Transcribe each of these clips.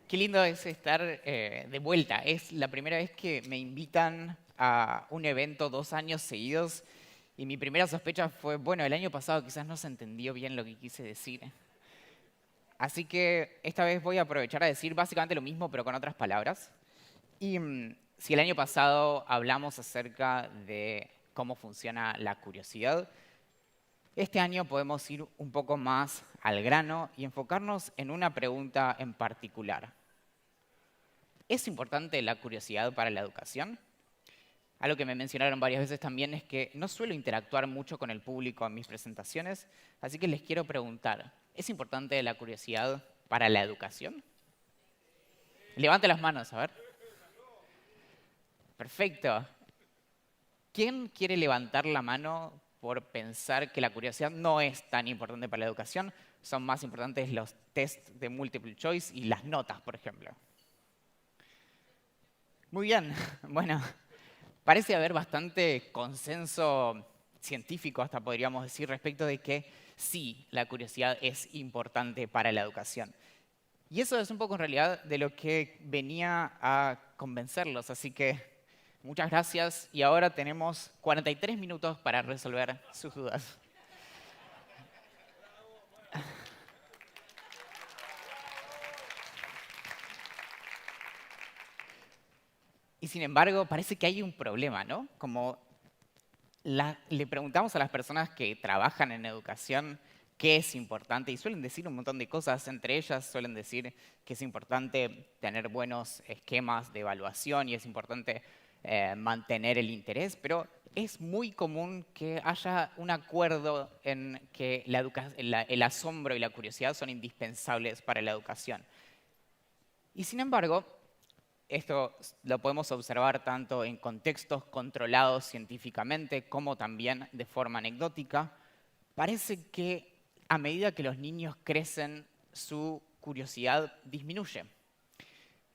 Qué lindo es estar de vuelta. Es la primera vez que me invitan a un evento 2 años seguidos y mi primera sospecha fue, bueno, el año pasado quizás no se entendió bien lo que quise decir. Así que esta vez voy a aprovechar a decir básicamente lo mismo pero con otras palabras. Y si el año pasado hablamos acerca de cómo funciona la curiosidad, este año podemos ir un poco más al grano y enfocarnos en una pregunta en particular. ¿Es importante la curiosidad para la educación? Algo que me mencionaron varias veces también es que no suelo interactuar mucho con el público en mis presentaciones, así que les quiero preguntar, ¿es importante la curiosidad para la educación? Levante las manos, a ver. Perfecto. ¿Quién quiere levantar la mano por pensar que la curiosidad no es tan importante para la educación? Son más importantes los test de multiple choice y las notas, por ejemplo. Muy bien. Bueno, parece haber bastante consenso científico, hasta podríamos decir, respecto de que sí, la curiosidad es importante para la educación. Y eso es un poco en realidad de lo que venía a convencerlos. Así que muchas gracias y ahora tenemos 43 minutos para resolver sus dudas. Y sin embargo, parece que hay un problema, ¿no? Como le preguntamos a las personas que trabajan en educación qué es importante y suelen decir un montón de cosas. Entre ellas suelen decir que es importante tener buenos esquemas de evaluación y es importante mantener el interés, pero es muy común que haya un acuerdo en que el asombro y la curiosidad son indispensables para la educación. Y sin embargo, esto lo podemos observar tanto en contextos controlados científicamente como también de forma anecdótica. Parece que a medida que los niños crecen, su curiosidad disminuye.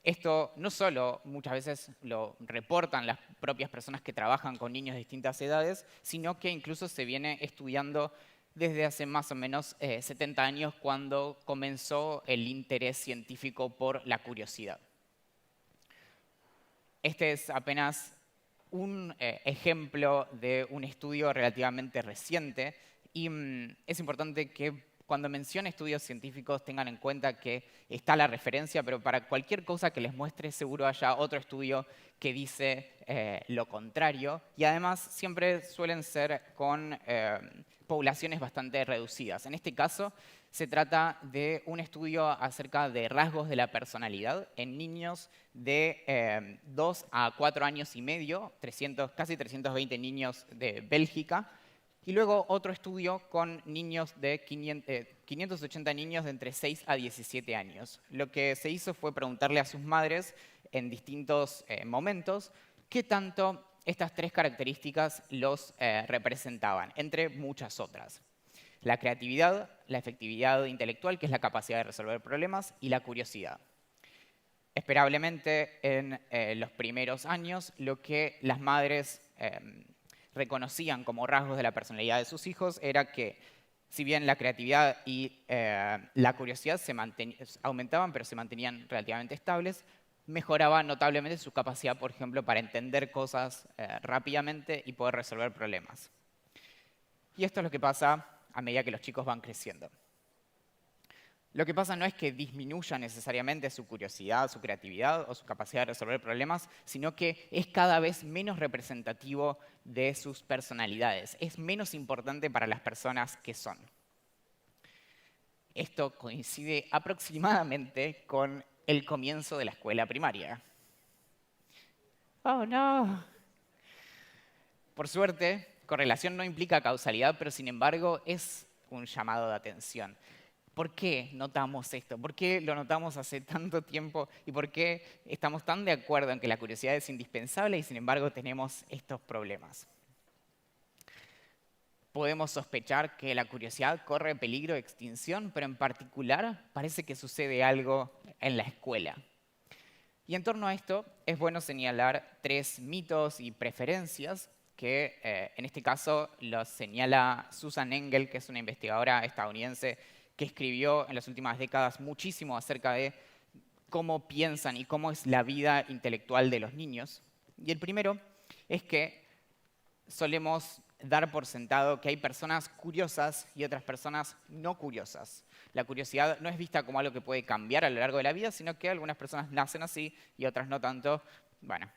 Esto no solo muchas veces lo reportan las propias personas que trabajan con niños de distintas edades, sino que incluso se viene estudiando desde hace más o menos 70 años cuando comenzó el interés científico por la curiosidad. Este es apenas un ejemplo de un estudio relativamente reciente y es importante que cuando mencione estudios científicos tengan en cuenta que está la referencia, pero para cualquier cosa que les muestre seguro haya otro estudio que dice lo contrario y además siempre suelen ser con poblaciones bastante reducidas. En este caso se trata de un estudio acerca de rasgos de la personalidad en niños de 2 a 4 años y medio, casi 320 niños de Bélgica, y luego otro estudio con niños de 580 niños de entre 6 a 17 años. Lo que se hizo fue preguntarle a sus madres en distintos momentos qué tanto estas tres características los representaban, entre muchas otras. La creatividad, la efectividad intelectual, que es la capacidad de resolver problemas, y la curiosidad. Esperablemente, en los primeros años, lo que las madres reconocían como rasgos de la personalidad de sus hijos era que, si bien la creatividad y la curiosidad aumentaban, pero se mantenían relativamente estables, mejoraba notablemente su capacidad, por ejemplo, para entender cosas rápidamente y poder resolver problemas. Y esto es lo que pasa a medida que los chicos van creciendo. Lo que pasa no es que disminuya necesariamente su curiosidad, su creatividad o su capacidad de resolver problemas, sino que es cada vez menos representativo de sus personalidades. Es menos importante para las personas que son. Esto coincide aproximadamente con el comienzo de la escuela primaria. Oh, no. Por suerte, correlación no implica causalidad, pero sin embargo es un llamado de atención. ¿Por qué notamos esto? ¿Por qué lo notamos hace tanto tiempo? ¿Y por qué estamos tan de acuerdo en que la curiosidad es indispensable y sin embargo tenemos estos problemas? Podemos sospechar que la curiosidad corre peligro de extinción, pero en particular parece que sucede algo en la escuela. Y en torno a esto es bueno señalar 3 mitos y preferencias que en este caso lo señala Susan Engel, que es una investigadora estadounidense que escribió en las últimas décadas muchísimo acerca de cómo piensan y cómo es la vida intelectual de los niños. Y el primero es que solemos dar por sentado que hay personas curiosas y otras personas no curiosas. La curiosidad no es vista como algo que puede cambiar a lo largo de la vida, sino que algunas personas nacen así y otras no tanto. Bueno,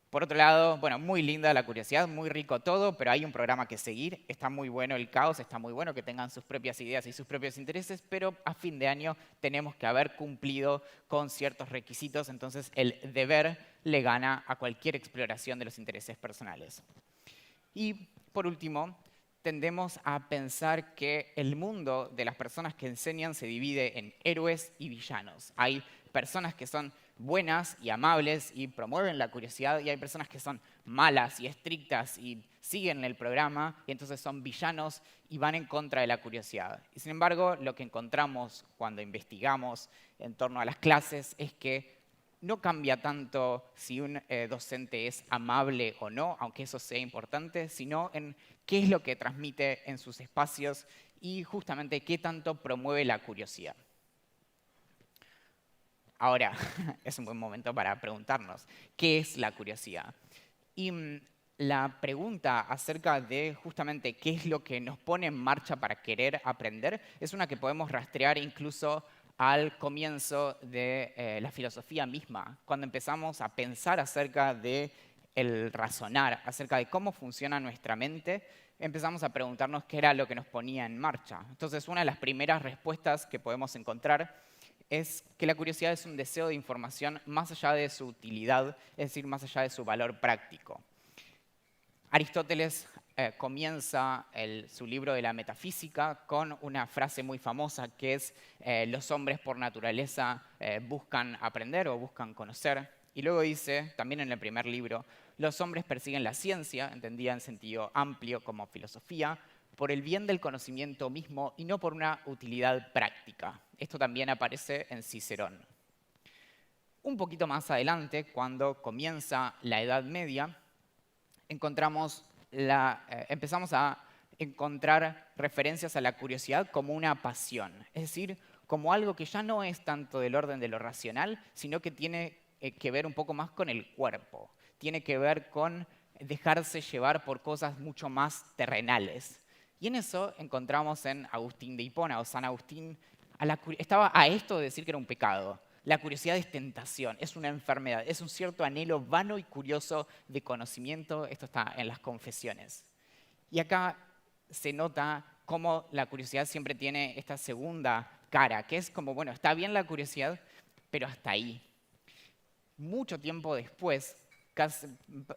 por otro lado, bueno, muy linda la curiosidad, muy rico todo, pero hay un programa que seguir. Está muy bueno el caos, está muy bueno que tengan sus propias ideas y sus propios intereses, pero a fin de año tenemos que haber cumplido con ciertos requisitos, entonces el deber le gana a cualquier exploración de los intereses personales. Y por último, tendemos a pensar que el mundo de las personas que enseñan se divide en héroes y villanos. Hay personas que son buenas y amables y promueven la curiosidad, y hay personas que son malas y estrictas y siguen el programa, y entonces son villanos y van en contra de la curiosidad. Y sin embargo, lo que encontramos cuando investigamos en torno a las clases es que no cambia tanto si un docente es amable o no, aunque eso sea importante, sino en qué es lo que transmite en sus espacios y justamente qué tanto promueve la curiosidad. Ahora, es un buen momento para preguntarnos, ¿qué es la curiosidad? Y la pregunta acerca de justamente qué es lo que nos pone en marcha para querer aprender es una que podemos rastrear incluso al comienzo de la filosofía misma, cuando empezamos a pensar acerca de el razonar, acerca de cómo funciona nuestra mente, empezamos a preguntarnos qué era lo que nos ponía en marcha. Entonces, una de las primeras respuestas que podemos encontrar es que la curiosidad es un deseo de información más allá de su utilidad, es decir, más allá de su valor práctico. Aristóteles comienza su libro de la metafísica con una frase muy famosa que es los hombres por naturaleza buscan aprender o buscan conocer. Y luego dice, también en el primer libro, los hombres persiguen la ciencia, entendida en sentido amplio como filosofía, por el bien del conocimiento mismo y no por una utilidad práctica. Esto también aparece en Cicerón. Un poquito más adelante, cuando comienza la Edad Media, empezamos a encontrar referencias a la curiosidad como una pasión, es decir, como algo que ya no es tanto del orden de lo racional, sino que tiene que ver un poco más con el cuerpo, tiene que ver con dejarse llevar por cosas mucho más terrenales. Y en eso encontramos en Agustín de Hipona o San Agustín, estaba a esto de decir que era un pecado. La curiosidad es tentación, es una enfermedad, es un cierto anhelo vano y curioso de conocimiento. Esto está en las Confesiones. Y acá se nota cómo la curiosidad siempre tiene esta segunda cara, que es como, bueno, está bien la curiosidad, pero hasta ahí. Mucho tiempo después, casi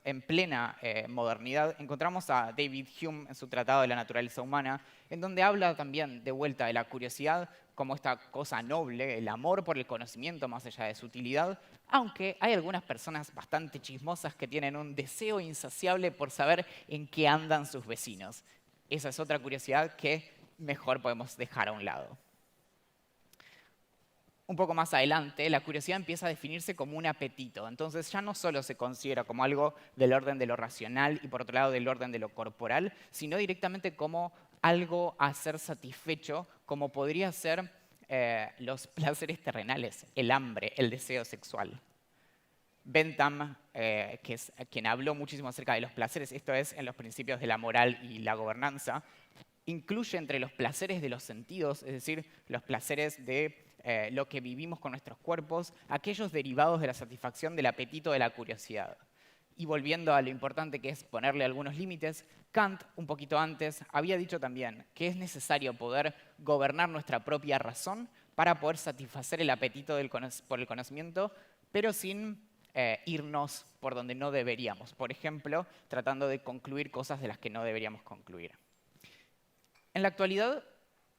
en plena modernidad, encontramos a David Hume en su Tratado de la Naturaleza Humana, en donde habla también de vuelta de la curiosidad como esta cosa noble, el amor por el conocimiento más allá de su utilidad, aunque hay algunas personas bastante chismosas que tienen un deseo insaciable por saber en qué andan sus vecinos. Esa es otra curiosidad que mejor podemos dejar a un lado. Un poco más adelante, la curiosidad empieza a definirse como un apetito. Entonces ya no solo se considera como algo del orden de lo racional y por otro lado del orden de lo corporal, sino directamente como algo a ser satisfecho, como podría ser los placeres terrenales, el hambre, el deseo sexual. Bentham, que es quien habló muchísimo acerca de los placeres, esto es en los principios de la moral y la gobernanza, incluye entre los placeres de los sentidos, es decir, los placeres de lo que vivimos con nuestros cuerpos, aquellos derivados de la satisfacción del apetito de la curiosidad. Y volviendo a lo importante que es ponerle algunos límites, Kant, un poquito antes, había dicho también que es necesario poder gobernar nuestra propia razón para poder satisfacer el apetito por el conocimiento, pero sin irnos por donde no deberíamos. Por ejemplo, tratando de concluir cosas de las que no deberíamos concluir. En la actualidad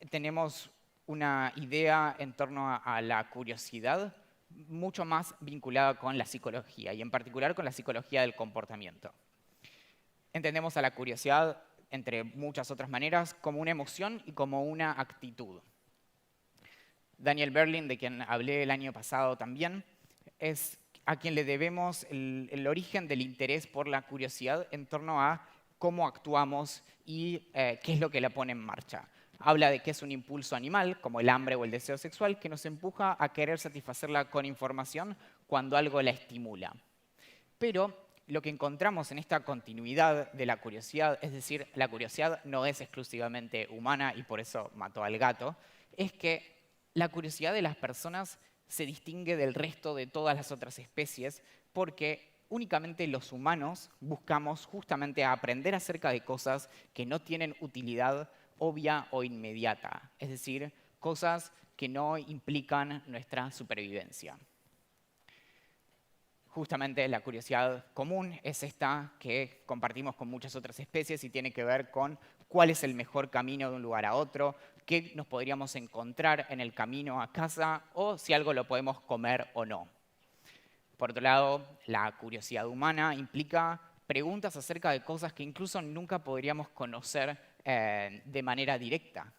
tenemos una idea en torno a la curiosidad mucho más vinculada con la psicología y en particular con la psicología del comportamiento. Entendemos a la curiosidad, entre muchas otras maneras, como una emoción y como una actitud. Daniel Berlin, de quien hablé el año pasado también, es a quien le debemos el origen del interés por la curiosidad en torno a cómo actuamos y qué es lo que la pone en marcha. Habla de que es un impulso animal, como el hambre o el deseo sexual, que nos empuja a querer satisfacerla con información cuando algo la estimula. Pero lo que encontramos en esta continuidad de la curiosidad, es decir, la curiosidad no es exclusivamente humana y por eso mató al gato, es que la curiosidad de las personas se distingue del resto de todas las otras especies porque únicamente los humanos buscamos justamente aprender acerca de cosas que no tienen utilidad obvia o inmediata, es decir, cosas que no implican nuestra supervivencia. Justamente la curiosidad común es esta que compartimos con muchas otras especies y tiene que ver con cuál es el mejor camino de un lugar a otro, qué nos podríamos encontrar en el camino a casa o si algo lo podemos comer o no. Por otro lado, la curiosidad humana implica preguntas acerca de cosas que incluso nunca podríamos conocer de manera directa.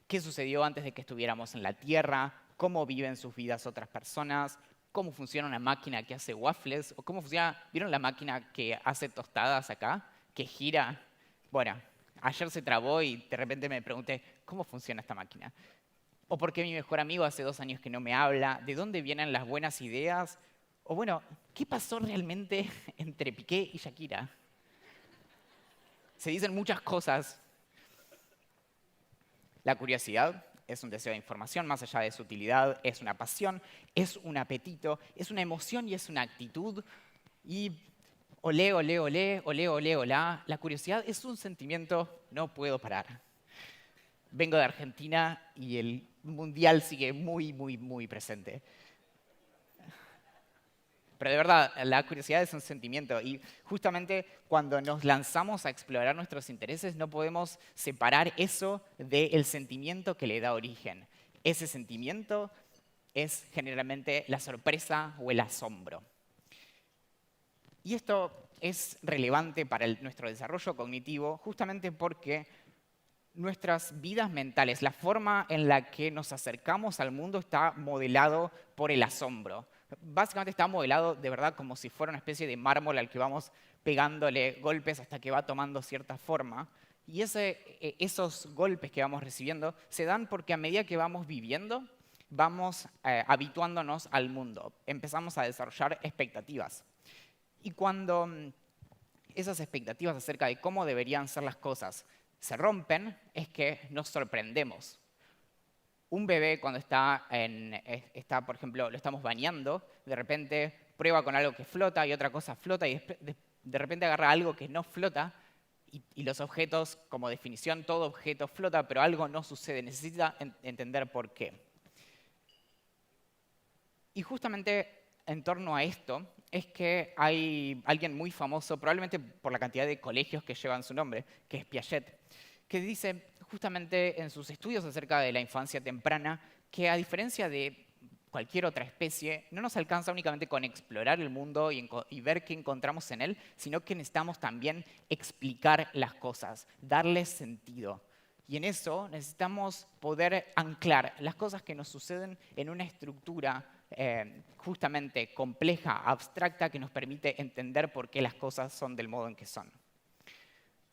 ¿Qué sucedió antes de que estuviéramos en la Tierra? ¿Cómo viven sus vidas otras personas? ¿Cómo funciona una máquina que hace waffles? ¿O cómo funciona, vieron la máquina que hace tostadas acá? Que gira. Bueno, ayer se trabó y de repente me pregunté, ¿cómo funciona esta máquina? ¿O por qué mi mejor amigo hace 2 años que no me habla? ¿De dónde vienen las buenas ideas? O bueno, ¿qué pasó realmente entre Piqué y Shakira? Se dicen muchas cosas. La curiosidad es un deseo de información más allá de su utilidad, es una pasión, es un apetito, es una emoción y es una actitud. Y olé, olé, olé, olé, olé, olá. La curiosidad es un sentimiento, no puedo parar. Vengo de Argentina y el mundial sigue muy, muy, muy presente. Pero de verdad, la curiosidad es un sentimiento y justamente cuando nos lanzamos a explorar nuestros intereses no podemos separar eso del sentimiento que le da origen. Ese sentimiento es generalmente la sorpresa o el asombro. Y esto es relevante para nuestro desarrollo cognitivo justamente porque nuestras vidas mentales, la forma en la que nos acercamos al mundo está modelado por el asombro. Básicamente está modelado de verdad como si fuera una especie de mármol al que vamos pegándole golpes hasta que va tomando cierta forma. Y esos golpes que vamos recibiendo se dan porque a medida que vamos viviendo, vamos habituándonos al mundo. Empezamos a desarrollar expectativas. Y cuando esas expectativas acerca de cómo deberían ser las cosas se rompen, es que nos sorprendemos. Un bebé cuando está, por ejemplo, lo estamos bañando, de repente prueba con algo que flota y otra cosa flota y de repente agarra algo que no flota y los objetos, como definición, todo objeto flota, pero algo no sucede. Necesita entender por qué. Y justamente en torno a esto es que hay alguien muy famoso, probablemente por la cantidad de colegios que llevan su nombre, que es Piaget, que dice justamente en sus estudios acerca de la infancia temprana que a diferencia de cualquier otra especie, no nos alcanza únicamente con explorar el mundo y ver qué encontramos en él, sino que necesitamos también explicar las cosas, darles sentido. Y en eso necesitamos poder anclar las cosas que nos suceden en una estructura justamente compleja, abstracta, que nos permite entender por qué las cosas son del modo en que son.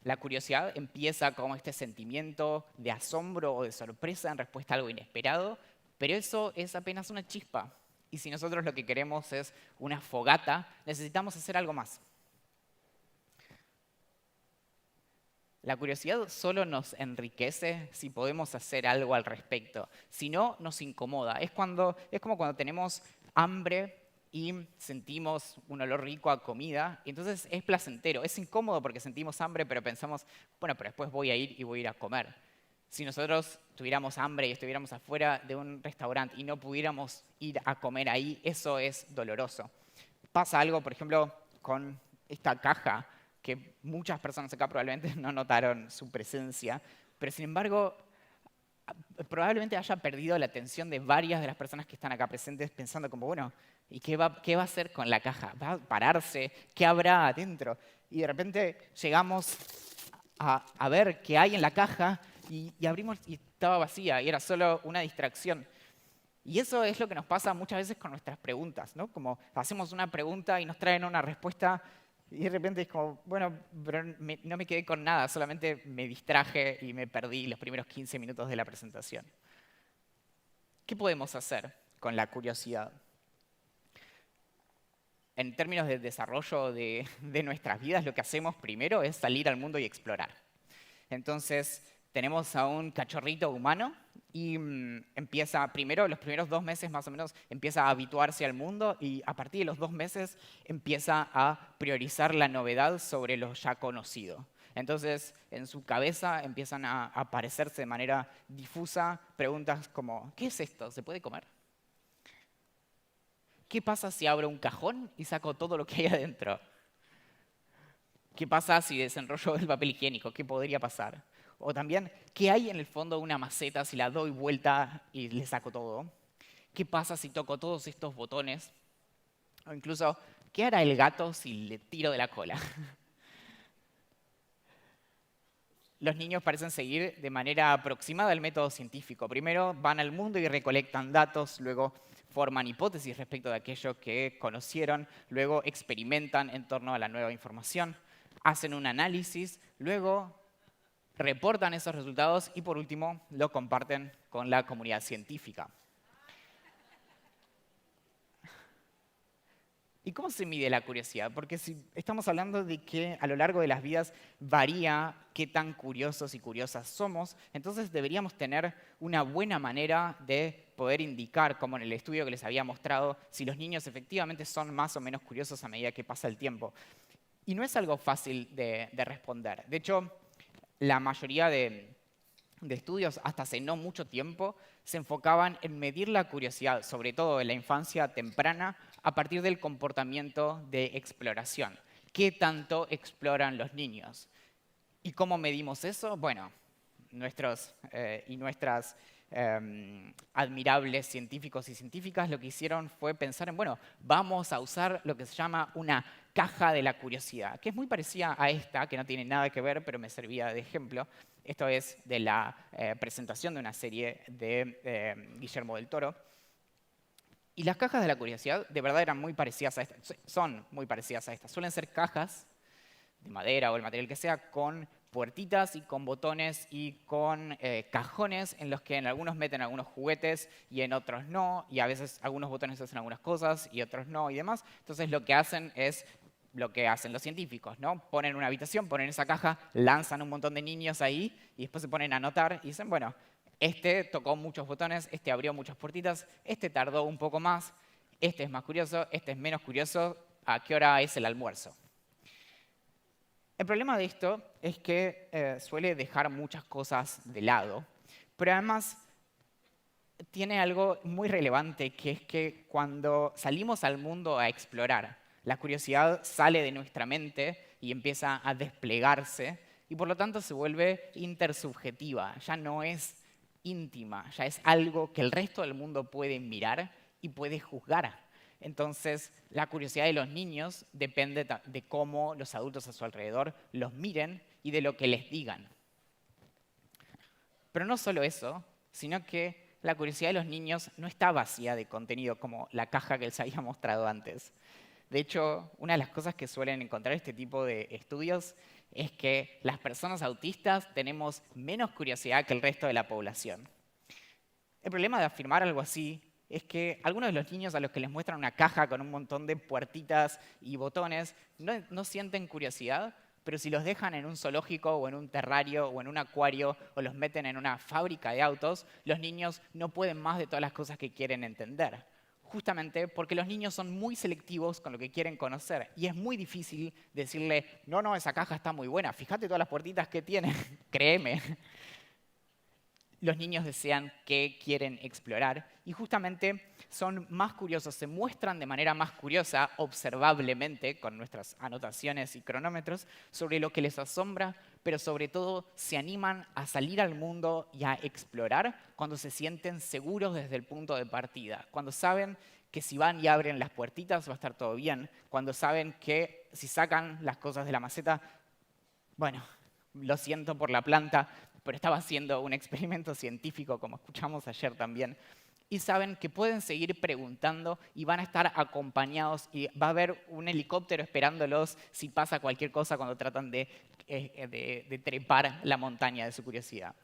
La curiosidad empieza como este sentimiento de asombro o de sorpresa en respuesta a algo inesperado, pero eso es apenas una chispa. Y si nosotros lo que queremos es una fogata, necesitamos hacer algo más. La curiosidad solo nos enriquece si podemos hacer algo al respecto. Si no, nos incomoda. Es como cuando tenemos hambre y sentimos un olor rico a comida. Y entonces es placentero. Es incómodo porque sentimos hambre, pero pensamos, bueno, pero después voy a ir y voy a ir a comer. Si nosotros tuviéramos hambre y estuviéramos afuera de un restaurante y no pudiéramos ir a comer ahí, eso es doloroso. Pasa algo, por ejemplo, con esta caja que muchas personas acá probablemente no notaron su presencia, pero sin embargo probablemente haya perdido la atención de varias de las personas que están acá presentes pensando como, bueno, ¿y qué va a hacer con la caja? ¿Va a pararse? ¿Qué habrá adentro? Y de repente llegamos a ver qué hay en la caja y abrimos y estaba vacía y era solo una distracción. Y eso es lo que nos pasa muchas veces con nuestras preguntas, ¿no? Como hacemos una pregunta y nos traen una respuesta y de repente es como, bueno, pero no me quedé con nada, solamente me distraje y me perdí los primeros 15 minutos de la presentación. ¿Qué podemos hacer con la curiosidad? En términos de desarrollo de nuestras vidas, lo que hacemos primero es salir al mundo y explorar. Entonces, tenemos a un cachorrito humano y empieza, primero, los primeros 2 meses más o menos, empieza a habituarse al mundo y a partir de los 2 meses empieza a priorizar la novedad sobre lo ya conocido. Entonces, en su cabeza empiezan a aparecerse de manera difusa preguntas como, ¿qué es esto? ¿Se puede comer? ¿Qué pasa si abro un cajón y saco todo lo que hay adentro? ¿Qué pasa si desenrollo el papel higiénico? ¿Qué podría pasar? O también, ¿qué hay en el fondo de una maceta si la doy vuelta y le saco todo? ¿Qué pasa si toco todos estos botones? O incluso, ¿qué hará el gato si le tiro de la cola? Los niños parecen seguir de manera aproximada el método científico. Primero van al mundo y recolectan datos, luego forman hipótesis respecto de aquello que conocieron, luego experimentan en torno a la nueva información, hacen un análisis, luego reportan esos resultados y por último lo comparten con la comunidad científica. ¿Y cómo se mide la curiosidad? Porque si estamos hablando de que a lo largo de las vidas varía qué tan curiosos y curiosas somos, entonces deberíamos tener una buena manera de poder indicar, como en el estudio que les había mostrado, si los niños efectivamente son más o menos curiosos a medida que pasa el tiempo. Y no es algo fácil de responder. De hecho, la mayoría de estudios, hasta hace no mucho tiempo, se enfocaban en medir la curiosidad, sobre todo en la infancia temprana, a partir del comportamiento de exploración. ¿Qué tanto exploran los niños? ¿Y cómo medimos eso? Bueno, nuestros y nuestras admirables científicos y científicas lo que hicieron fue pensar en, bueno, vamos a usar lo que se llama una caja de la curiosidad, que es muy parecida a esta, que no tiene nada que ver, pero me servía de ejemplo. Esto es de la presentación de una serie de Guillermo del Toro. Y las cajas de la curiosidad de verdad eran muy parecidas a estas, son muy parecidas a estas. Suelen ser cajas de madera o el material que sea, con puertitas y con botones y con cajones en los que en algunos meten algunos juguetes y en otros no, y a veces algunos botones hacen algunas cosas y otros no y demás. Entonces lo que hacen es lo que hacen los científicos, ¿no? Ponen una habitación, ponen esa caja, lanzan un montón de niños ahí y después se ponen a anotar y dicen, bueno, este tocó muchos botones, este abrió muchas puertitas, este tardó un poco más, este es más curioso, este es menos curioso, ¿a qué hora es el almuerzo? El problema de esto es que suele dejar muchas cosas de lado, pero además tiene algo muy relevante, que es que cuando salimos al mundo a explorar, la curiosidad sale de nuestra mente y empieza a desplegarse y por lo tanto se vuelve intersubjetiva, ya no es íntima, ya es algo que el resto del mundo puede mirar y puede juzgar. Entonces, la curiosidad de los niños depende de cómo los adultos a su alrededor los miren y de lo que les digan. Pero no solo eso, sino que la curiosidad de los niños no está vacía de contenido como la caja que les había mostrado antes. De hecho, una de las cosas que suelen encontrar este tipo de estudios es que las personas autistas tenemos menos curiosidad que el resto de la población. El problema de afirmar algo así es que algunos de los niños a los que les muestran una caja con un montón de puertitas y botones no sienten curiosidad, pero si los dejan en un zoológico o en un terrario o en un acuario o los meten en una fábrica de autos, los niños no pueden más de todas las cosas que quieren entender. Justamente porque los niños son muy selectivos con lo que quieren conocer y es muy difícil decirle, no, no, esa caja está muy buena, fíjate todas las puertitas que tiene, créeme. Los niños desean qué quieren explorar y justamente son más curiosos, se muestran de manera más curiosa, observablemente, con nuestras anotaciones y cronómetros, sobre lo que les asombra, pero sobre todo se animan a salir al mundo y a explorar cuando se sienten seguros desde el punto de partida, cuando saben que si van y abren las puertitas va a estar todo bien, cuando saben que si sacan las cosas de la maceta, bueno, lo siento por la planta, pero estaba haciendo un experimento científico, como escuchamos ayer también. y saben que pueden seguir preguntando y van a estar acompañados y va a haber un helicóptero esperándolos si pasa cualquier cosa cuando tratan de trepar la montaña de su curiosidad.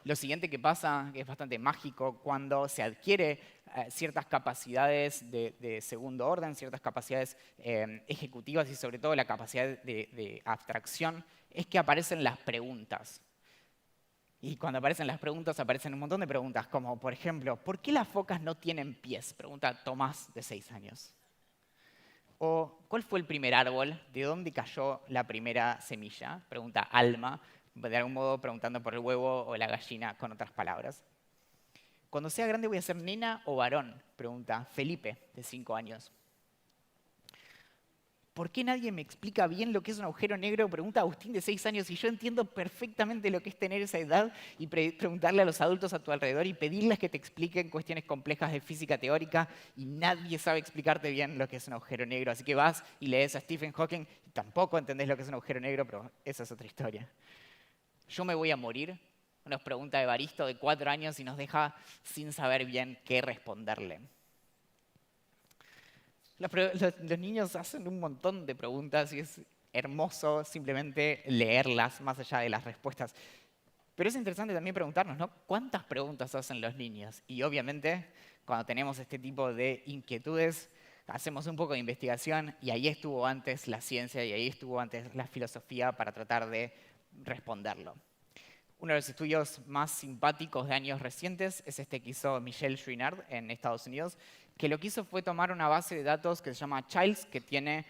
Lo siguiente que pasa, que es bastante mágico, cuando se adquiere ciertas capacidades de segundo orden, ciertas capacidades ejecutivas y sobre todo la capacidad de abstracción, es que aparecen las preguntas. Y cuando aparecen las preguntas, aparecen un montón de preguntas, como por ejemplo, ¿por qué las focas no tienen pies? Pregunta Tomás, de 6 años. O, ¿cuál fue el primer árbol? ¿De dónde cayó la primera semilla? Pregunta Alma, de algún modo preguntando por el huevo o la gallina, con otras palabras. Cuando sea grande, ¿voy a ser nena o varón? Pregunta Felipe, de 5 años. ¿Por qué nadie me explica bien lo que es un agujero negro? Pregunta Agustín, de 6 años, y yo entiendo perfectamente lo que es tener esa edad y preguntarle a los adultos a tu alrededor y pedirles que te expliquen cuestiones complejas de física teórica y nadie sabe explicarte bien lo que es un agujero negro. Así que vas y lees a Stephen Hawking y tampoco entendés lo que es un agujero negro, pero esa es otra historia. ¿Yo me voy a morir? Nos pregunta Evaristo, de 4 años, y nos deja sin saber bien qué responderle. Los niños hacen un montón de preguntas y es hermoso simplemente leerlas más allá de las respuestas. Pero es interesante también preguntarnos, ¿no? ¿Cuántas preguntas hacen los niños? Y obviamente, cuando tenemos este tipo de inquietudes, hacemos un poco de investigación y ahí estuvo antes la ciencia y ahí estuvo antes la filosofía para tratar de responderlo. Uno de los estudios más simpáticos de años recientes es este que hizo Michel Chouinard en Estados Unidos, que lo que hizo fue tomar una base de datos que se llama Childs, que tiene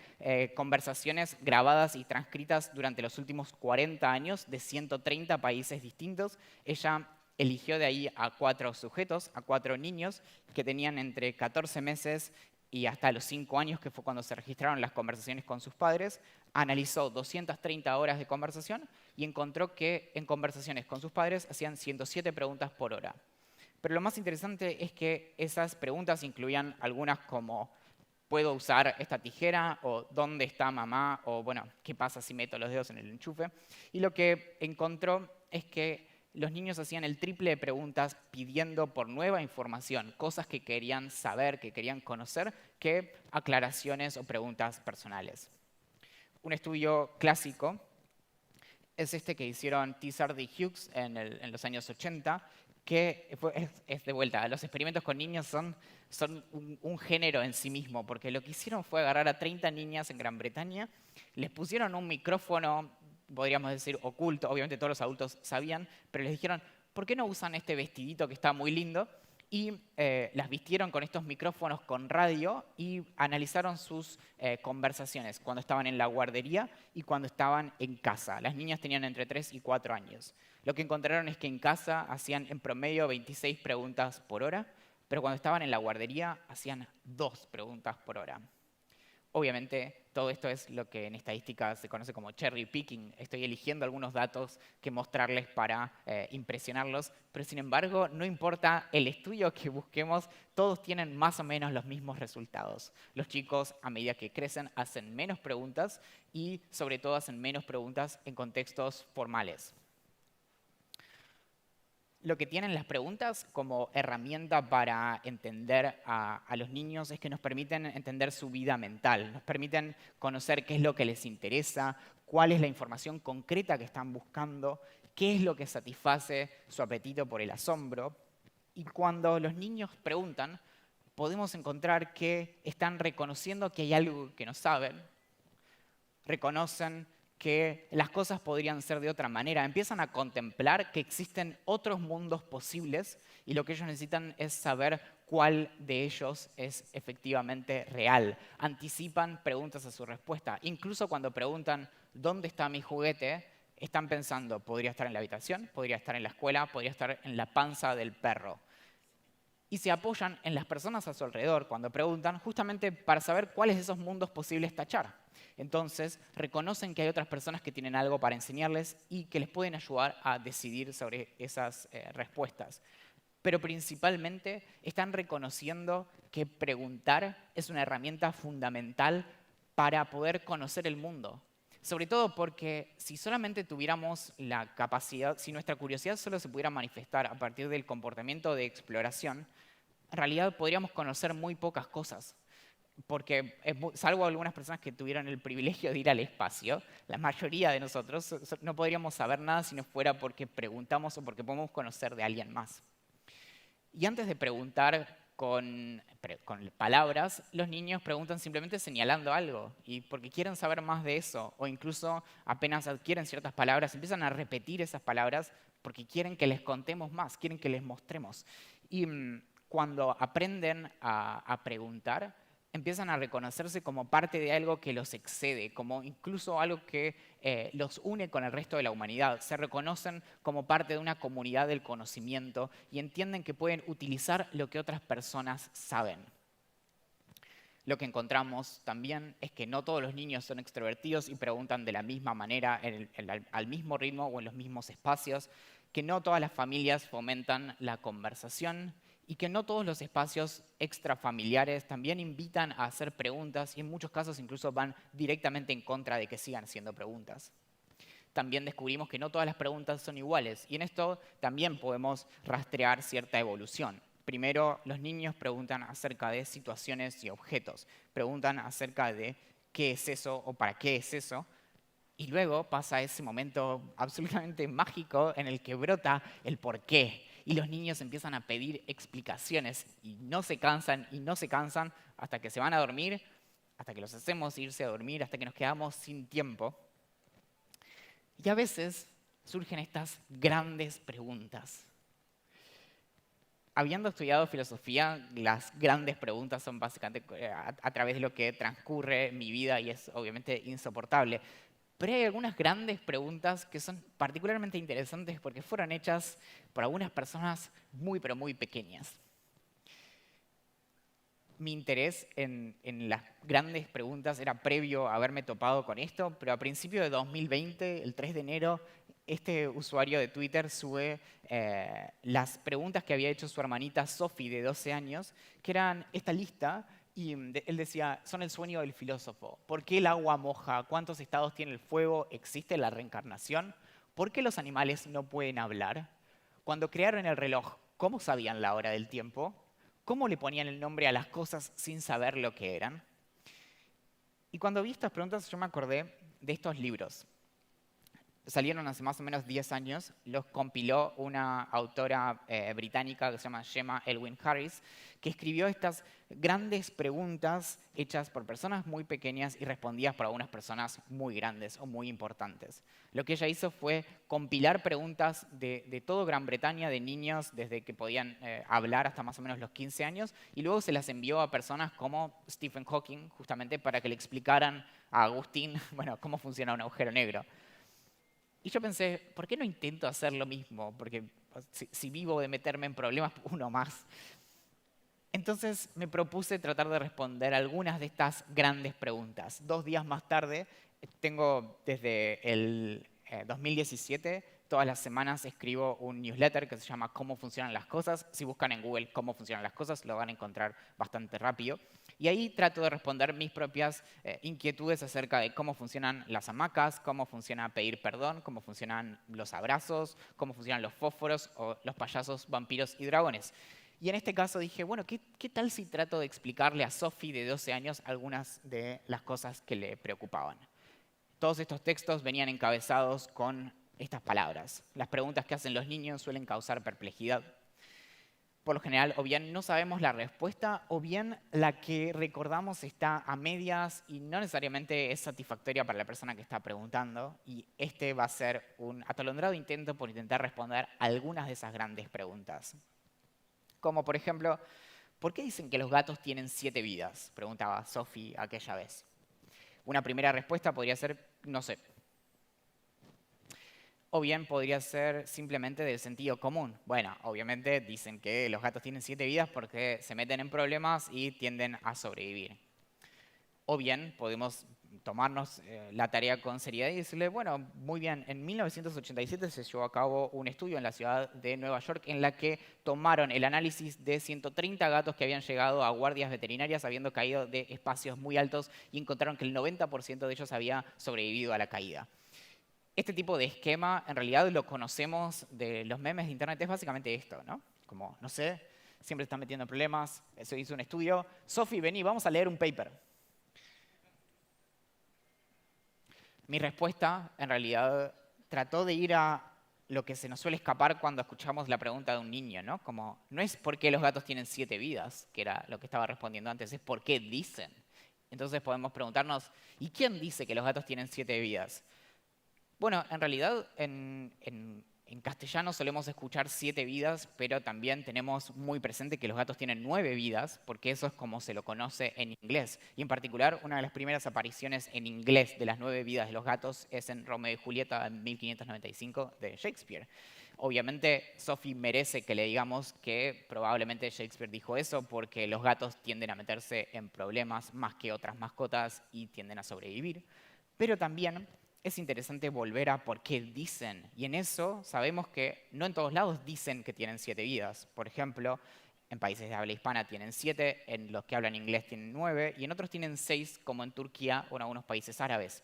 conversaciones grabadas y transcritas durante los últimos 40 años de 130 países distintos. Ella eligió de ahí a 4 sujetos, a 4 niños que tenían entre 14 meses y hasta los 5 años, que fue cuando se registraron las conversaciones con sus padres. Analizó 230 horas de conversación y encontró que en conversaciones con sus padres hacían 107 preguntas por hora. Pero lo más interesante es que esas preguntas incluían algunas como ¿puedo usar esta tijera? O ¿dónde está mamá? O bueno, ¿qué pasa si meto los dedos en el enchufe? Y lo que encontró es que los niños hacían el triple de preguntas pidiendo por nueva información, cosas que querían saber, que querían conocer, que aclaraciones o preguntas personales. Un estudio clásico es este que hicieron Tizard y Hughes en los años 80, que es de vuelta. Los experimentos con niños son un género en sí mismo, porque lo que hicieron fue agarrar a 30 niñas en Gran Bretaña, les pusieron un micrófono, podríamos decir oculto, obviamente todos los adultos sabían, pero les dijeron, ¿por qué no usan este vestidito que está muy lindo? Y las vistieron con estos micrófonos con radio y analizaron sus conversaciones cuando estaban en la guardería y cuando estaban en casa. Las niñas tenían entre 3 y 4 años. Lo que encontraron es que en casa hacían en promedio 26 preguntas por hora, pero cuando estaban en la guardería hacían 2 preguntas por hora. Obviamente, todo esto es lo que en estadística se conoce como cherry picking. Estoy eligiendo algunos datos que mostrarles para impresionarlos, pero sin embargo, no importa el estudio que busquemos, todos tienen más o menos los mismos resultados. Los chicos, a medida que crecen, hacen menos preguntas y, sobre todo, hacen menos preguntas en contextos formales. Lo que tienen las preguntas como herramienta para entender a los niños es que nos permiten entender su vida mental, nos permiten conocer qué es lo que les interesa, cuál es la información concreta que están buscando, qué es lo que satisface su apetito por el asombro. Y cuando los niños preguntan, podemos encontrar que están reconociendo que hay algo que no saben, reconocen que las cosas podrían ser de otra manera. Empiezan a contemplar que existen otros mundos posibles y lo que ellos necesitan es saber cuál de ellos es efectivamente real. Anticipan preguntas a su respuesta. Incluso cuando preguntan ¿dónde está mi juguete?, están pensando, podría estar en la habitación, podría estar en la escuela, podría estar en la panza del perro. Y se apoyan en las personas a su alrededor cuando preguntan, justamente para saber cuáles de esos mundos posibles tachar. Entonces, reconocen que hay otras personas que tienen algo para enseñarles y que les pueden ayudar a decidir sobre esas respuestas. Pero principalmente están reconociendo que preguntar es una herramienta fundamental para poder conocer el mundo. Sobre todo porque si solamente tuviéramos la capacidad, si nuestra curiosidad solo se pudiera manifestar a partir del comportamiento de exploración, en realidad podríamos conocer muy pocas cosas. Porque, salvo algunas personas que tuvieron el privilegio de ir al espacio, la mayoría de nosotros no podríamos saber nada si no fuera porque preguntamos o porque podemos conocer de alguien más. Y antes de preguntar con palabras, los niños preguntan simplemente señalando algo y porque quieren saber más de eso o incluso apenas adquieren ciertas palabras, empiezan a repetir esas palabras porque quieren que les contemos más, quieren que les mostremos. Y cuando aprenden a preguntar, empiezan a reconocerse como parte de algo que los excede, como incluso algo que los une con el resto de la humanidad. Se reconocen como parte de una comunidad del conocimiento y entienden que pueden utilizar lo que otras personas saben. Lo que encontramos también es que no todos los niños son extrovertidos y preguntan de la misma manera, al mismo ritmo o en los mismos espacios, que no todas las familias fomentan la conversación y que no todos los espacios extrafamiliares también invitan a hacer preguntas y en muchos casos incluso van directamente en contra de que sigan haciendo preguntas. También descubrimos que no todas las preguntas son iguales y en esto también podemos rastrear cierta evolución. Primero, los niños preguntan acerca de situaciones y objetos, preguntan acerca de qué es eso o para qué es eso, y luego pasa ese momento absolutamente mágico en el que brota el por qué. Y los niños empiezan a pedir explicaciones y no se cansan y no se cansan hasta que se van a dormir, hasta que los hacemos irse a dormir, hasta que nos quedamos sin tiempo. Y a veces surgen estas grandes preguntas. Habiendo estudiado filosofía, las grandes preguntas son básicamente a través de lo que transcurre mi vida y es obviamente insoportable. Pero hay algunas grandes preguntas que son particularmente interesantes porque fueron hechas por algunas personas muy, pero muy pequeñas. Mi interés en las grandes preguntas era previo a haberme topado con esto, pero a principios de 2020, el 3 de enero, este usuario de Twitter sube las preguntas que había hecho su hermanita Sophie, de 12 años, que eran esta lista. Y él decía, son el sueño del filósofo. ¿Por qué el agua moja? ¿Cuántos estados tiene el fuego? ¿Existe la reencarnación? ¿Por qué los animales no pueden hablar? Cuando crearon el reloj, ¿cómo sabían la hora del tiempo? ¿Cómo le ponían el nombre a las cosas sin saber lo que eran? Y cuando vi estas preguntas yo me acordé de estos libros. Salieron hace más o menos 10 años, los compiló una autora británica que se llama Gemma Elwyn Harris, que escribió estas grandes preguntas hechas por personas muy pequeñas y respondidas por algunas personas muy grandes o muy importantes. Lo que ella hizo fue compilar preguntas de todo Gran Bretaña, de niños desde que podían hablar hasta más o menos los 15 años, y luego se las envió a personas como Stephen Hawking, justamente para que le explicaran a Agustín, bueno, cómo funciona un agujero negro. Y yo pensé, ¿por qué no intento hacer lo mismo? Porque si vivo de meterme en problemas, uno más. Entonces me propuse tratar de responder algunas de estas grandes preguntas. 2 días más tarde, tengo desde el 2017, todas las semanas escribo un newsletter que se llama Cómo funcionan las cosas. Si buscan en Google cómo funcionan las cosas, lo van a encontrar bastante rápido. Y ahí trato de responder mis propias inquietudes acerca de cómo funcionan las hamacas, cómo funciona pedir perdón, cómo funcionan los abrazos, cómo funcionan los fósforos o los payasos, vampiros y dragones. Y en este caso dije, bueno, ¿qué tal si trato de explicarle a Sophie de 12 años algunas de las cosas que le preocupaban? Todos estos textos venían encabezados con estas palabras. Las preguntas que hacen los niños suelen causar perplejidad. Por lo general, o bien no sabemos la respuesta, o bien la que recordamos está a medias y no necesariamente es satisfactoria para la persona que está preguntando. Y este va a ser un atolondrado intento por intentar responder algunas de esas grandes preguntas. Como por ejemplo, ¿por qué dicen que los gatos tienen 7 vidas? Preguntaba Sophie aquella vez. Una primera respuesta podría ser, no sé. O bien podría ser simplemente del sentido común. Bueno, obviamente dicen que los gatos tienen 7 vidas porque se meten en problemas y tienden a sobrevivir. O bien podemos tomarnos la tarea con seriedad y decirle, bueno, muy bien, en 1987 se llevó a cabo un estudio en la ciudad de Nueva York en la que tomaron el análisis de 130 gatos que habían llegado a guardias veterinarias habiendo caído de espacios muy altos y encontraron que el 90% de ellos había sobrevivido a la caída. Este tipo de esquema, en realidad lo conocemos de los memes de internet, es básicamente esto, ¿no? Como, no sé, siempre están metiendo problemas, eso hizo un estudio. Sofi, vení, vamos a leer un paper. Mi respuesta, en realidad, trató de ir a lo que se nos suele escapar cuando escuchamos la pregunta de un niño, ¿no? Como, no es por qué los gatos tienen 7 vidas, que era lo que estaba respondiendo antes, es por qué dicen. Entonces podemos preguntarnos, ¿y quién dice que los gatos tienen 7 vidas? Bueno, en realidad en castellano solemos escuchar 7 vidas, pero también tenemos muy presente que los gatos tienen 9 vidas, porque eso es como se lo conoce en inglés. Y en particular, una de las primeras apariciones en inglés de las 9 vidas de los gatos es en Romeo y Julieta en 1595 de Shakespeare. Obviamente, Sophie merece que le digamos que probablemente Shakespeare dijo eso porque los gatos tienden a meterse en problemas más que otras mascotas y tienden a sobrevivir. Pero también es interesante volver a por qué dicen. Y en eso sabemos que no en todos lados dicen que tienen 7 vidas. Por ejemplo, en países de habla hispana tienen 7, en los que hablan inglés tienen 9 y en otros tienen 6, como en Turquía o en algunos países árabes.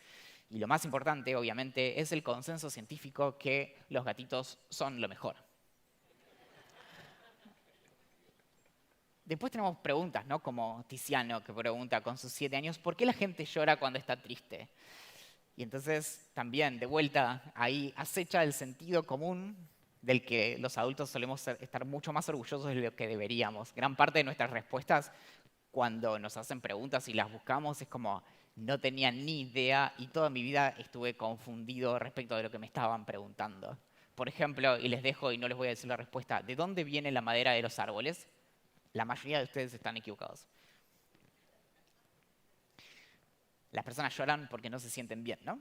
Y lo más importante, obviamente, es el consenso científico que los gatitos son lo mejor. Después tenemos preguntas, ¿no? Como Tiziano, que pregunta con sus 7 años, ¿por qué la gente llora cuando está triste? Y entonces también, de vuelta, ahí acecha el sentido común del que los adultos solemos estar mucho más orgullosos de lo que deberíamos. Gran parte de nuestras respuestas, cuando nos hacen preguntas y las buscamos, es como, no tenía ni idea y toda mi vida estuve confundido respecto de lo que me estaban preguntando. Por ejemplo, y les dejo y no les voy a decir la respuesta, ¿de dónde viene la madera de los árboles? La mayoría de ustedes están equivocados. Las personas lloran porque no se sienten bien, ¿no?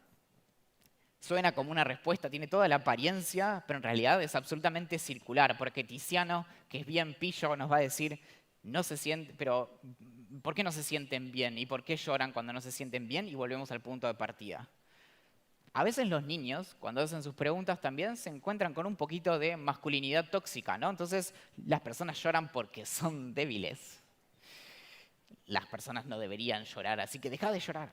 Suena como una respuesta, tiene toda la apariencia, pero en realidad es absolutamente circular, porque Tiziano, que es bien pillo, nos va a decir, no se siente, pero ¿por qué no se sienten bien? ¿Y por qué lloran cuando no se sienten bien? Y volvemos al punto de partida. A veces los niños, cuando hacen sus preguntas, también se encuentran con un poquito de masculinidad tóxica, ¿no? Entonces, las personas lloran porque son débiles. Las personas no deberían llorar, así que deja de llorar.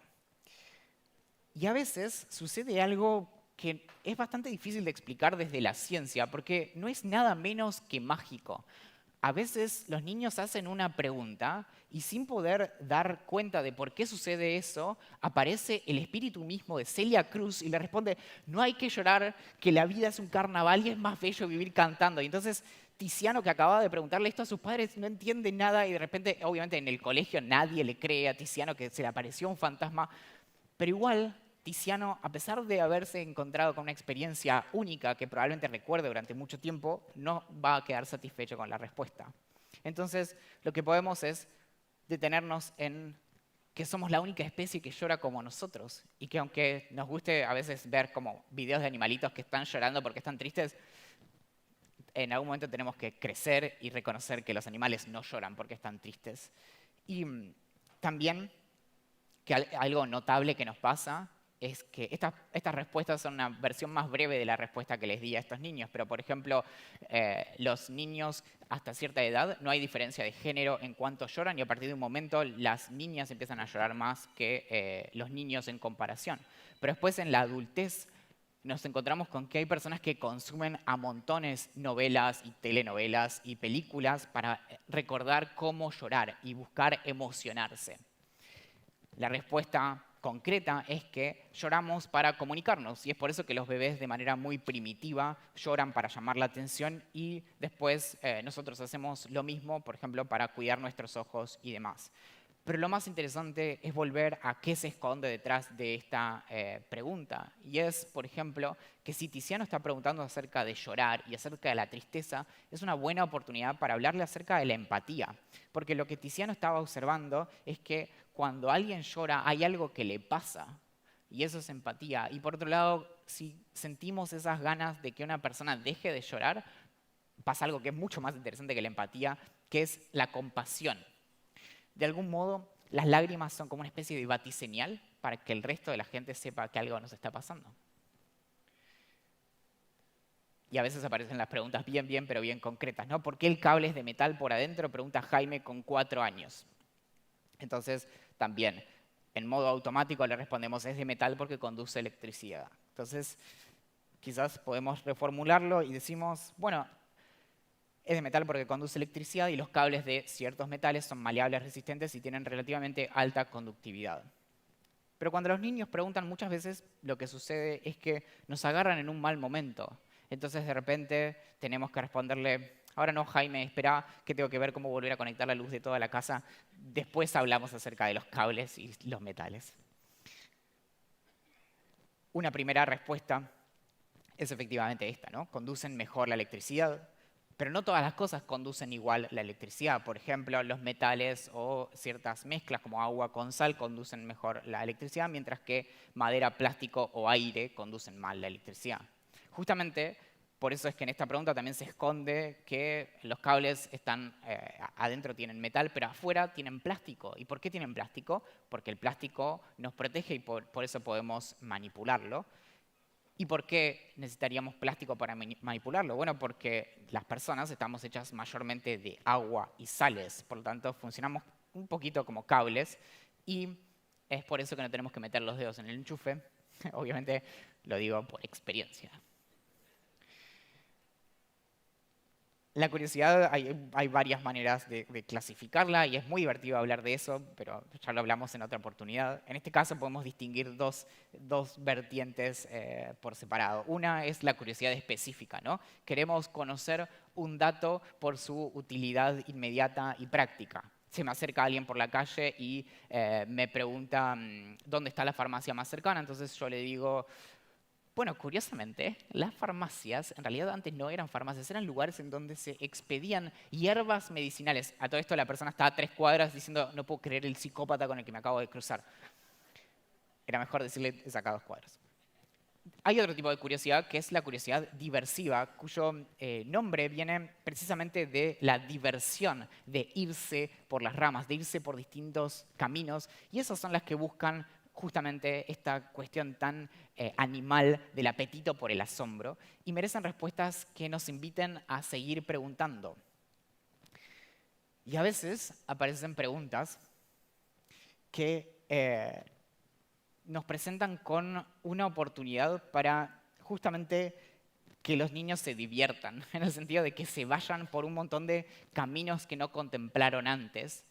Y a veces sucede algo que es bastante difícil de explicar desde la ciencia, porque no es nada menos que mágico. A veces los niños hacen una pregunta y sin poder dar cuenta de por qué sucede eso, aparece el espíritu mismo de Celia Cruz y le responde, no hay que llorar, que la vida es un carnaval y es más bello vivir cantando. Y entonces Tiziano, que acababa de preguntarle esto a sus padres, no entiende nada y de repente, obviamente en el colegio nadie le cree a Tiziano que se le apareció un fantasma, pero igual, Tiziano, a pesar de haberse encontrado con una experiencia única que probablemente recuerde durante mucho tiempo, no va a quedar satisfecho con la respuesta. Entonces, lo que podemos es detenernos en que somos la única especie que llora como nosotros y que aunque nos guste a veces ver como videos de animalitos que están llorando porque están tristes, en algún momento tenemos que crecer y reconocer que los animales no lloran porque están tristes. Y también que algo notable que nos pasa es que estas respuestas son una versión más breve de la respuesta que les di a estos niños. Pero, por ejemplo, los niños hasta cierta edad no hay diferencia de género en cuanto lloran y a partir de un momento las niñas empiezan a llorar más que los niños en comparación. Pero después en la adultez nos encontramos con que hay personas que consumen a montones novelas y telenovelas y películas para recordar cómo llorar y buscar emocionarse. La respuesta concreta es que lloramos para comunicarnos y es por eso que los bebés de manera muy primitiva lloran para llamar la atención y después nosotros hacemos lo mismo, por ejemplo, para cuidar nuestros ojos y demás. Pero lo más interesante es volver a qué se esconde detrás de esta pregunta. Y es, por ejemplo, que si Tiziano está preguntando acerca de llorar y acerca de la tristeza, es una buena oportunidad para hablarle acerca de la empatía. Porque lo que Tiziano estaba observando es que cuando alguien llora hay algo que le pasa. Y eso es empatía. Y por otro lado, si sentimos esas ganas de que una persona deje de llorar, pasa algo que es mucho más interesante que la empatía, que es la compasión. De algún modo, las lágrimas son como una especie de batiseñal para que el resto de la gente sepa que algo nos está pasando? Y a veces aparecen las preguntas pero bien concretas, ¿no? ¿Por qué el cable es de metal por adentro? Pregunta Jaime con 4 años. Entonces, también, en modo automático le respondemos, es de metal porque conduce electricidad. Entonces, quizás podemos reformularlo y decimos, bueno, es de metal porque conduce electricidad y los cables de ciertos metales son maleables, resistentes y tienen relativamente alta conductividad. Pero cuando los niños preguntan, muchas veces lo que sucede es que nos agarran en un mal momento. Entonces, de repente, tenemos que responderle, ahora no, Jaime, espera, que tengo que ver cómo volver a conectar la luz de toda la casa. Después hablamos acerca de los cables y los metales. Una primera respuesta es efectivamente esta, ¿no? Conducen mejor la electricidad, pero no todas las cosas conducen igual la electricidad. Por ejemplo, los metales o ciertas mezclas como agua con sal conducen mejor la electricidad, mientras que madera, plástico o aire conducen mal la electricidad. Justamente por eso es que en esta pregunta también se esconde que los cables están adentro tienen metal, pero afuera tienen plástico. ¿Y por qué tienen plástico? Porque el plástico nos protege y por eso podemos manipularlo. ¿Y por qué necesitaríamos plástico para manipularlo? Bueno, porque las personas estamos hechas mayormente de agua y sales, por lo tanto funcionamos un poquito como cables y es por eso que no tenemos que meter los dedos en el enchufe. Obviamente lo digo por experiencia. La curiosidad, hay varias maneras de clasificarla y es muy divertido hablar de eso, pero ya lo hablamos en otra oportunidad. En este caso podemos distinguir dos vertientes por separado. Una es la curiosidad específica, ¿no? Queremos conocer un dato por su utilidad inmediata y práctica. Se me acerca alguien por la calle y me pregunta dónde está la farmacia más cercana, entonces yo le digo, bueno, curiosamente, las farmacias, en realidad antes no eran farmacias, eran lugares en donde se expedían hierbas medicinales. A todo esto la persona estaba a 3 cuadras diciendo, no puedo creer el psicópata con el que me acabo de cruzar. Era mejor decirle, es acá a 2 cuadras. Hay otro tipo de curiosidad que es la curiosidad diversiva, cuyo nombre viene precisamente de la diversión, de irse por las ramas, de irse por distintos caminos. Y esas son las que buscan justamente esta cuestión tan animal del apetito por el asombro y merecen respuestas que nos inviten a seguir preguntando. Y a veces aparecen preguntas que nos presentan con una oportunidad para justamente que los niños se diviertan, en el sentido de que se vayan por un montón de caminos que no contemplaron antes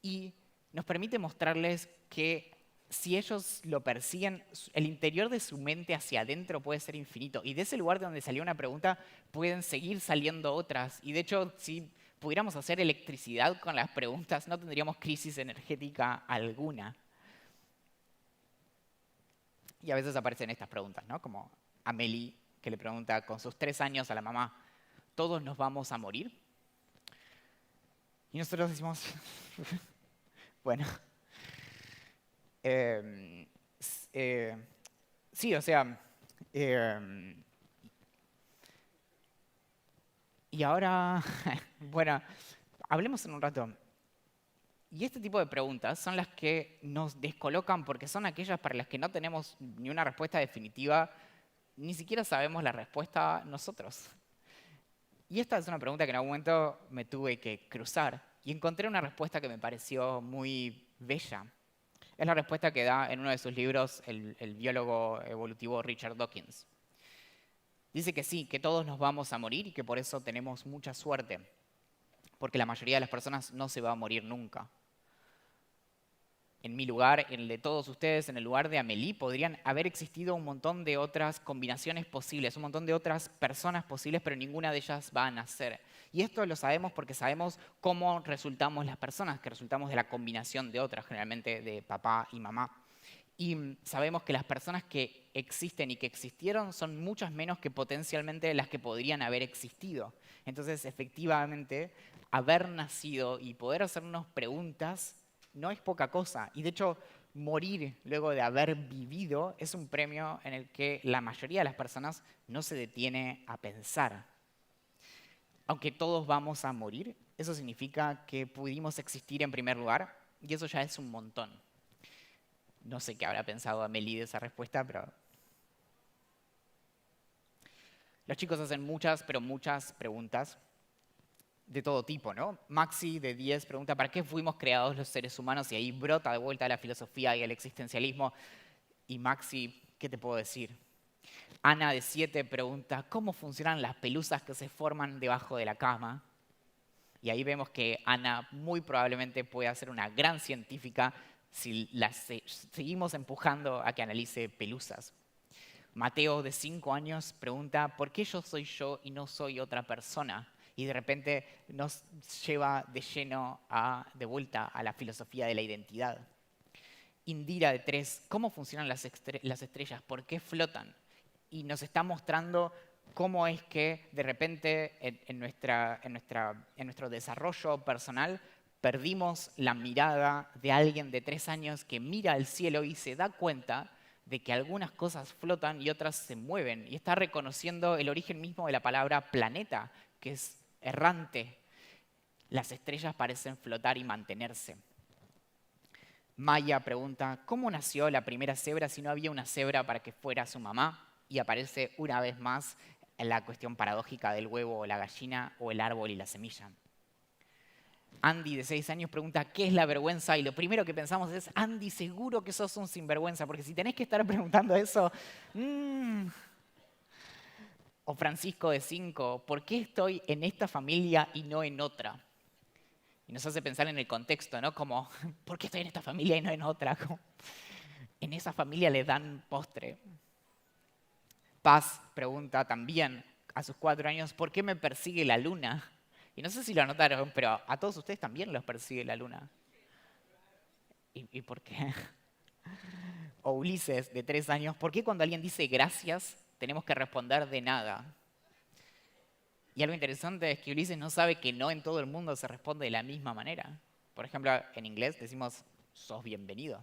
y nos permite mostrarles que si ellos lo persiguen, el interior de su mente hacia adentro puede ser infinito. Y de ese lugar de donde salió una pregunta pueden seguir saliendo otras. Y de hecho, si pudiéramos hacer electricidad con las preguntas, no tendríamos crisis energética alguna. Y a veces aparecen estas preguntas, ¿no? Como Amélie, que le pregunta con sus 3 años a la mamá, ¿todos nos vamos a morir? Y nosotros decimos, bueno, sí, o sea, y ahora, bueno, hablemos en un rato. Y este tipo de preguntas son las que nos descolocan porque son aquellas para las que no tenemos ni una respuesta definitiva, ni siquiera sabemos la respuesta nosotros. Y esta es una pregunta que en algún momento me tuve que cruzar y encontré una respuesta que me pareció muy bella. Es la respuesta que da en uno de sus libros el biólogo evolutivo Richard Dawkins. Dice que sí, que todos nos vamos a morir y que por eso tenemos mucha suerte, porque la mayoría de las personas no se va a morir nunca. En mi lugar, en el de todos ustedes, en el lugar de Amélie, podrían haber existido un montón de otras combinaciones posibles, un montón de otras personas posibles, pero ninguna de ellas va a nacer. Y esto lo sabemos porque sabemos cómo resultamos las personas, que resultamos de la combinación de otras, generalmente de papá y mamá. Y sabemos que las personas que existen y que existieron son muchas menos que potencialmente las que podrían haber existido. Entonces, efectivamente, haber nacido y poder hacernos preguntas no es poca cosa. Y de hecho, morir luego de haber vivido es un premio en el que la mayoría de las personas no se detiene a pensar. Aunque todos vamos a morir, eso significa que pudimos existir en primer lugar y eso ya es un montón. No sé qué habrá pensado Amelie de esa respuesta, pero los chicos hacen muchas, pero muchas preguntas de todo tipo, ¿no? Maxi, de 10, pregunta, ¿para qué fuimos creados los seres humanos? Y ahí brota de vuelta la filosofía y el existencialismo. Y Maxi, ¿qué te puedo decir? Ana, de 7, pregunta, ¿cómo funcionan las pelusas que se forman debajo de la cama? Y ahí vemos que Ana muy probablemente puede ser una gran científica si seguimos empujando a que analice pelusas. Mateo, de 5 años, pregunta, ¿por qué yo soy yo y no soy otra persona? Y de repente nos lleva de lleno de vuelta a la filosofía de la identidad. Indira, de 3, ¿cómo funcionan las estrellas? ¿Por qué flotan? Y nos está mostrando cómo es que de repente en nuestro desarrollo personal perdimos la mirada de alguien de 3 años que mira al cielo y se da cuenta de que algunas cosas flotan y otras se mueven. Y está reconociendo el origen mismo de la palabra planeta, que es errante. Las estrellas parecen flotar y mantenerse. Maya pregunta, ¿cómo nació la primera cebra si no había una cebra para que fuera su mamá? Y aparece una vez más la cuestión paradójica del huevo o la gallina o el árbol y la semilla. Andy, de 6 años, pregunta, ¿qué es la vergüenza? Y lo primero que pensamos es, Andy, seguro que sos un sinvergüenza, porque si tenés que estar preguntando eso... O Francisco, de 5, ¿por qué estoy en esta familia y no en otra? Y nos hace pensar en el contexto, ¿no? Como, ¿por qué estoy en esta familia y no en otra? Como, en esa familia le dan postre. Paz pregunta también a sus 4 años, ¿por qué me persigue la luna? Y no sé si lo notaron, pero a todos ustedes también los persigue la luna. ¿Y por qué? O Ulises, de 3 años, ¿por qué cuando alguien dice gracias tenemos que responder de nada? Y algo interesante es que Ulises no sabe que no en todo el mundo se responde de la misma manera. Por ejemplo, en inglés decimos, sos bienvenido.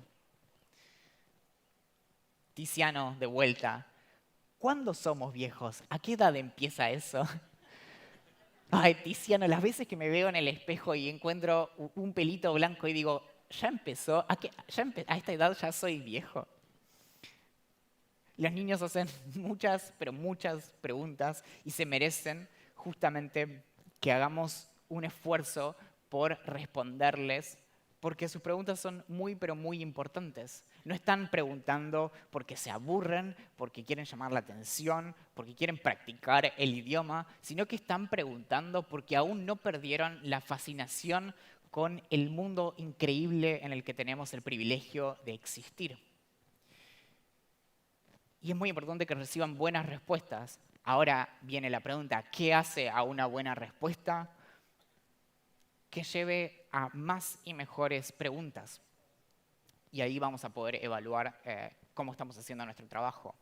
Tiziano, de vuelta, ¿cuándo somos viejos? ¿A qué edad empieza eso? Ay, Tiziano, las veces que me veo en el espejo y encuentro un pelito blanco y digo, ya empezó, a esta edad ya soy viejo. Los niños hacen muchas, pero muchas preguntas y se merecen justamente que hagamos un esfuerzo por responderles, porque sus preguntas son muy, pero muy importantes. No están preguntando porque se aburren, porque quieren llamar la atención, porque quieren practicar el idioma, sino que están preguntando porque aún no perdieron la fascinación con el mundo increíble en el que tenemos el privilegio de existir. Y es muy importante que reciban buenas respuestas. Ahora viene la pregunta, ¿qué hace a una buena respuesta? Que lleve a más y mejores preguntas. Y ahí vamos a poder evaluar cómo estamos haciendo nuestro trabajo.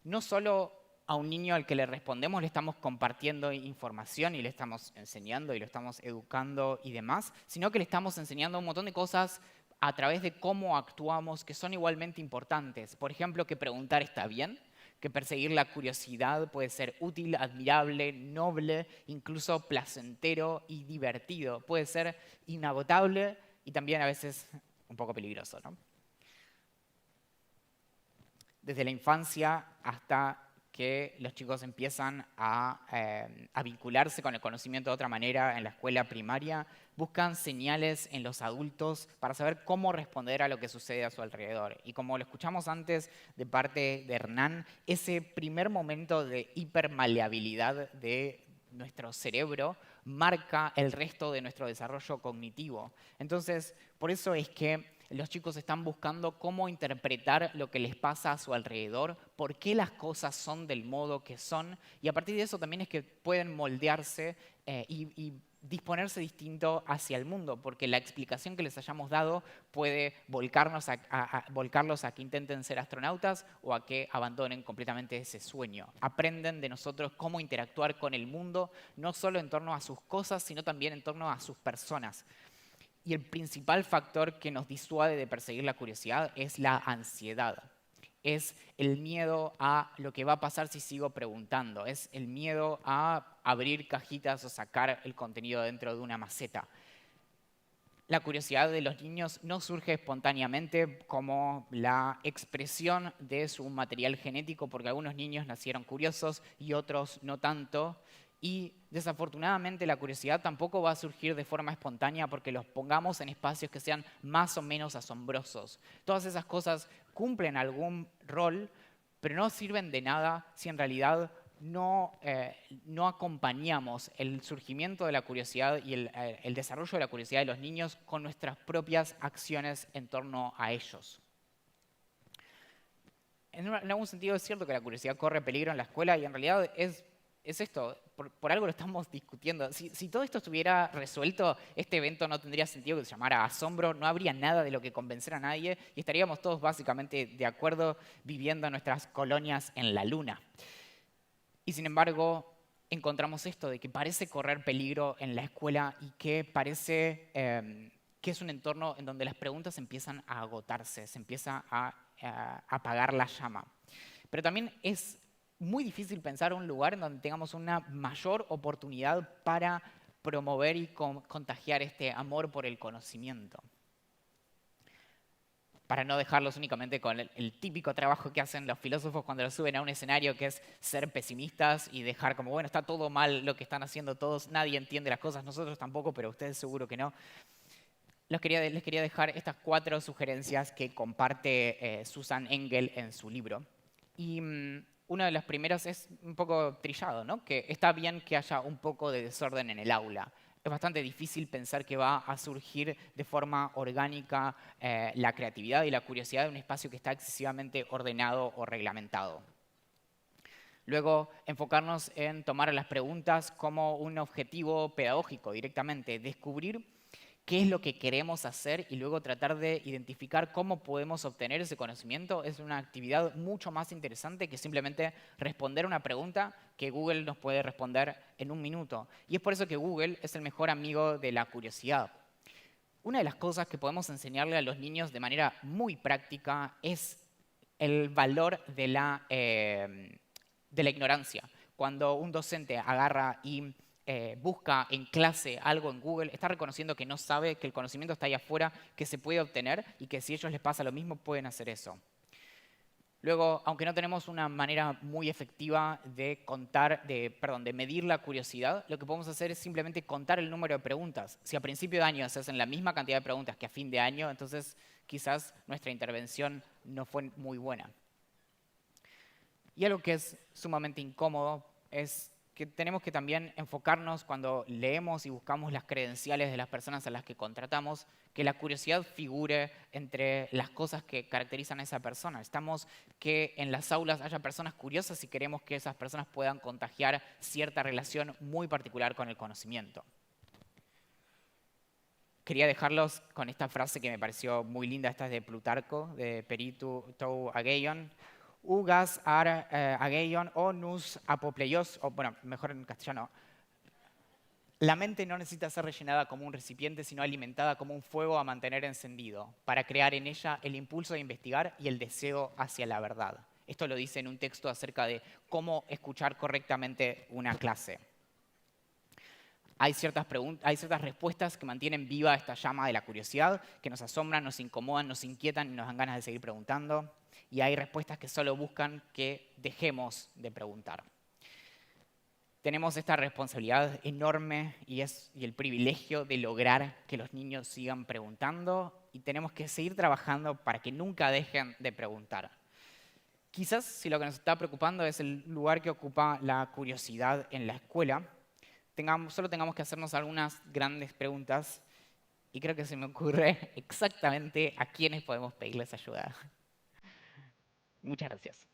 No solo a un niño al que le respondemos le estamos compartiendo información y le estamos enseñando y lo estamos educando y demás, sino que le estamos enseñando un montón de cosas a través de cómo actuamos que son igualmente importantes. Por ejemplo, que preguntar está bien, que perseguir la curiosidad puede ser útil, admirable, noble, incluso placentero y divertido. Puede ser inagotable y también a veces un poco peligroso, ¿no? Desde la infancia hasta que los chicos empiezan a vincularse con el conocimiento de otra manera en la escuela primaria, buscan señales en los adultos para saber cómo responder a lo que sucede a su alrededor. Y como lo escuchamos antes de parte de Hernán, ese primer momento de hipermaleabilidad de nuestro cerebro marca el resto de nuestro desarrollo cognitivo. Entonces, por eso es que los chicos están buscando cómo interpretar lo que les pasa a su alrededor, por qué las cosas son del modo que son, y a partir de eso también es que pueden moldearse y disponerse distinto hacia el mundo, porque la explicación que les hayamos dado puede volcarlos a que intenten ser astronautas o a que abandonen completamente ese sueño. Aprenden de nosotros cómo interactuar con el mundo, no solo en torno a sus cosas, sino también en torno a sus personas. Y el principal factor que nos disuade de perseguir la curiosidad es la ansiedad. Es el miedo a lo que va a pasar si sigo preguntando. Es el miedo a abrir cajitas o sacar el contenido dentro de una maceta. La curiosidad de los niños no surge espontáneamente como la expresión de su material genético, porque algunos niños nacieron curiosos y otros no tanto. Y desafortunadamente la curiosidad tampoco va a surgir de forma espontánea porque los pongamos en espacios que sean más o menos asombrosos. Todas esas cosas cumplen algún rol, pero no sirven de nada si en realidad no acompañamos el surgimiento de la curiosidad y el desarrollo de la curiosidad de los niños con nuestras propias acciones en torno a ellos. En algún sentido es cierto que la curiosidad corre peligro en la escuela y en realidad es esto, por algo lo estamos discutiendo. Si todo esto estuviera resuelto, este evento no tendría sentido que se llamara asombro, no habría nada de lo que convencer a nadie y estaríamos todos básicamente de acuerdo viviendo en nuestras colonias en la luna. Y sin embargo, encontramos esto de que parece correr peligro en la escuela y que parece que es un entorno en donde las preguntas empiezan a agotarse, se empieza a apagar la llama. Pero también es muy difícil pensar un lugar en donde tengamos una mayor oportunidad para promover y contagiar este amor por el conocimiento. Para no dejarlos únicamente con el típico trabajo que hacen los filósofos cuando los suben a un escenario, que es ser pesimistas y dejar como, bueno, está todo mal lo que están haciendo todos, nadie entiende las cosas, nosotros tampoco, pero ustedes seguro que no. Les quería dejar estas 4 sugerencias que comparte Susan Engel en su libro. Y una de las primeras es un poco trillado, ¿no? Que está bien que haya un poco de desorden en el aula. Es bastante difícil pensar que va a surgir de forma orgánica la creatividad y la curiosidad de un espacio que está excesivamente ordenado o reglamentado. Luego, enfocarnos en tomar las preguntas como un objetivo pedagógico directamente, descubrir qué es lo que queremos hacer y luego tratar de identificar cómo podemos obtener ese conocimiento es una actividad mucho más interesante que simplemente responder una pregunta que Google nos puede responder en un minuto. Y es por eso que Google es el mejor amigo de la curiosidad. Una de las cosas que podemos enseñarle a los niños de manera muy práctica es el valor de la ignorancia. Cuando un docente agarra y busca en clase algo en Google, está reconociendo que no sabe, que el conocimiento está ahí afuera, que se puede obtener y que si a ellos les pasa lo mismo, pueden hacer eso. Luego, aunque no tenemos una manera muy efectiva de de medir la curiosidad, lo que podemos hacer es simplemente contar el número de preguntas. Si a principio de año se hacen la misma cantidad de preguntas que a fin de año, entonces quizás nuestra intervención no fue muy buena. Y algo que es sumamente incómodo es que tenemos que también enfocarnos cuando leemos y buscamos las credenciales de las personas a las que contratamos, que la curiosidad figure entre las cosas que caracterizan a esa persona. Necesitamos que en las aulas haya personas curiosas y queremos que esas personas puedan contagiar cierta relación muy particular con el conocimiento. Quería dejarlos con esta frase que me pareció muy linda, esta es de Plutarco, de Peritu tou ageion. Ugas ar ageion o nous apopleios, o bueno, mejor en castellano. La mente no necesita ser rellenada como un recipiente, sino alimentada como un fuego a mantener encendido, para crear en ella el impulso de investigar y el deseo hacia la verdad. Esto lo dice en un texto acerca de cómo escuchar correctamente una clase. Hay ciertas respuestas que mantienen viva esta llama de la curiosidad, que nos asombran, nos incomodan, nos inquietan y nos dan ganas de seguir preguntando. Y hay respuestas que solo buscan que dejemos de preguntar. Tenemos esta responsabilidad enorme y el privilegio de lograr que los niños sigan preguntando y tenemos que seguir trabajando para que nunca dejen de preguntar. Quizás si lo que nos está preocupando es el lugar que ocupa la curiosidad en la escuela, solo tengamos que hacernos algunas grandes preguntas y creo que se me ocurre exactamente a quiénes podemos pedirles ayuda. Muchas gracias.